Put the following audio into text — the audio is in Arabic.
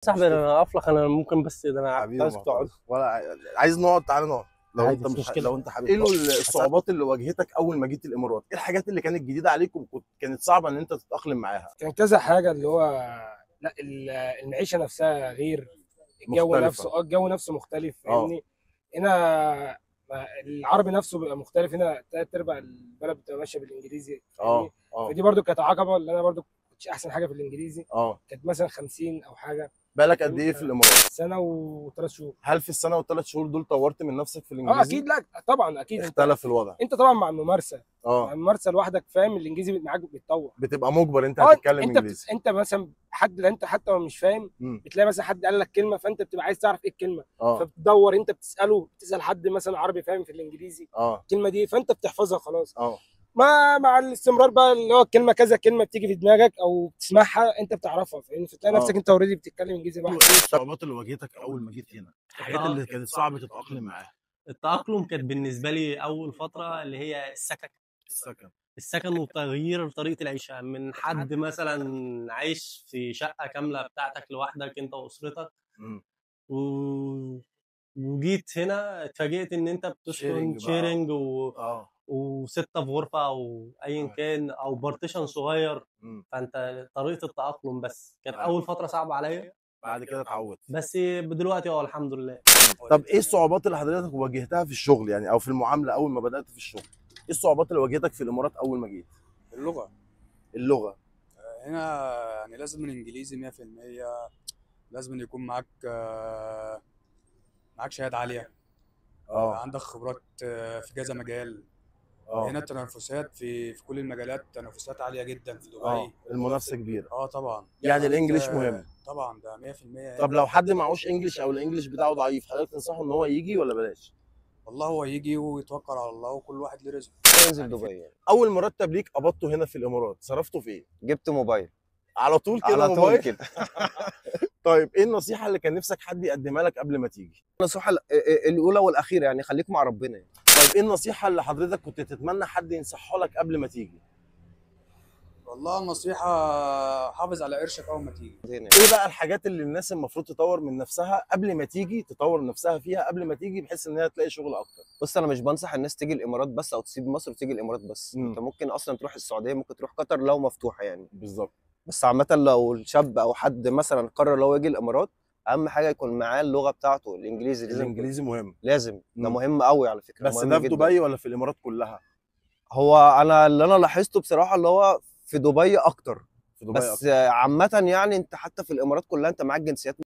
صاحبي انا افلق، انا ممكن بس ده انا حبيبي عايزك تقعد. ولا عايز نقعد؟ تعالى نقعد. لو عادي، انت مش مش مشكلة. لو انت حابب ايه الصعوبات اللي واجهتك اول ما جيت الامارات؟ ايه الحاجات اللي كانت جديده عليك كانت صعبه ان انت تتاقلم معاها؟ كان كذا حاجه اللي هو لا المعيشه نفسها غير. الجو مختلفه. نفسه الجو نفسه مختلف، اه فاهمني. هنا العربي نفسه بيبقى مختلف، هنا تلات ارباع البلد بتبقى ماشيه بالانجليزي، اه فاهمني. اه فدي برضو كانت عقبه، اللي انا برضو كنتش احسن حاجه في الانجليزي. اه. كانت مثلا 50 او حاجه. بالك قد ايه في الامارات؟ سنه وثلاث شهور. هل في السنه والثلاث شهور دول طورت من نفسك في اه الانجليزي؟ اكيد، لا طبعا اكيد. اختلف الوضع. انت طبعا مع الممارسه، مع اه الممارسه لوحدك، فاهم، الانجليزي معاك بيتطور. بتبقى مجبر انت اه هتتكلم انجليزي. انت مثلا حد، لا انت حتى لو مش فاهم، امم بتلاقي مثلا حد قال لك كلمه، فانت بتبقى عايز تعرف ايه الكلمه. اه فبتدور، انت بتساله، بتسال حد مثلا عربي فاهم في الانجليزي اه الكلمه دي، فانت بتحفظها خلاص. اه. مع الاستمرار بقى، اللي هو الكلمه كذا كلمه بتيجي في دماغك او بتسمعها انت بتعرفها، فاهمني، فتلاقي نفسك اه انت اوريدي بتتكلم انجليزي ايه لوحدك. الصعوبات اللي واجهتك اول ما جيت هنا؟ الحاجات اللي كانت صعب تتاقلم معاها؟ التأقلم كانت بالنسبة لي أول فترة اللي هي السكن. السكن. السكن وتغيير طريقة العيشة من حد مثلا عايش في شقة كاملة بتاعتك لوحدك أنت وأسرتك، امم و... وجيت هنا اتفاجئت إن أنت بتسكن شيرنج بقى. شيرنج اه وستة في غرفة أو أيا كان أو بارتيشن صغير. امم. فأنت طريقة التأقلم بس كانت أيوة. أول فترة صعبة عليا، بعد كده اتعودت. بس دلوقتي الحمد لله. طب ايه الصعوبات اللي حضرتك واجهتها في الشغل يعني او في المعامله اول ما بدات في الشغل؟ ايه الصعوبات اللي واجهتك في الامارات اول ما جيت؟ اللغة اللغه. هنا يعني لازم الإنجليزي 100%. لازم يكون معاك شهادة عالية. اه عندك خبرات في كذا مجال. اه هنا التنافسات في كل المجالات، تنافسات عالية جدا في اه. دبي. المنافسه كبيره. طبعا. يعني عندك الانجليش مهم. طبعا ده 100% طب هنا. لو حد معهوش انجليش او الانجليش بتاعه ضعيف، حضرتك تنصحه ان هو يجي ولا بلاش؟ والله هو يجي ويتوكل على الله، وكل واحد له رزقه. انزل يعني دبي يعني. اول مرتب ليك قبضته هنا في الامارات صرفته في ايه؟ جبت موبايل على طول كده على طول موبايل؟ كده. طيب ايه النصيحه اللي كان نفسك حد يقدمها لك قبل ما تيجي؟ النصيحه الاولى والاخيره يعني خليك مع ربنا يعني. طيب ايه النصيحه اللي حضرتك كنت تتمنى حد ينصحها لك قبل ما تيجي؟ والله النصيحة، حافظ على قرشك أول ما تيجي. يعني. ايه بقى الحاجات اللي الناس المفروض تطور من نفسها قبل ما تيجي، تطور نفسها فيها قبل ما تيجي بحيث ان هي تلاقي شغل اكتر؟ بص انا مش بنصح الناس تيجي الامارات بس او تسيب مصر وتيجي الامارات بس. انت ممكن اصلا تروح السعوديه، ممكن تروح قطر لو مفتوحه يعني. بالظبط. بس عامه لو الشاب او حد مثلا قرر لو يجي الامارات، اهم حاجه يكون معاه اللغه بتاعته الانجليزي. الانجليزي مهم. لازم ده مهم قوي على فكره، بس مهم ده في جدا. دبي ولا في الامارات كلها؟ هو انا اللي انا لاحظته بصراحه اللي هو في دبي اكتر. في دبي بس اكتر. عامه يعني انت حتى في الامارات كلها انت معاك جنسيات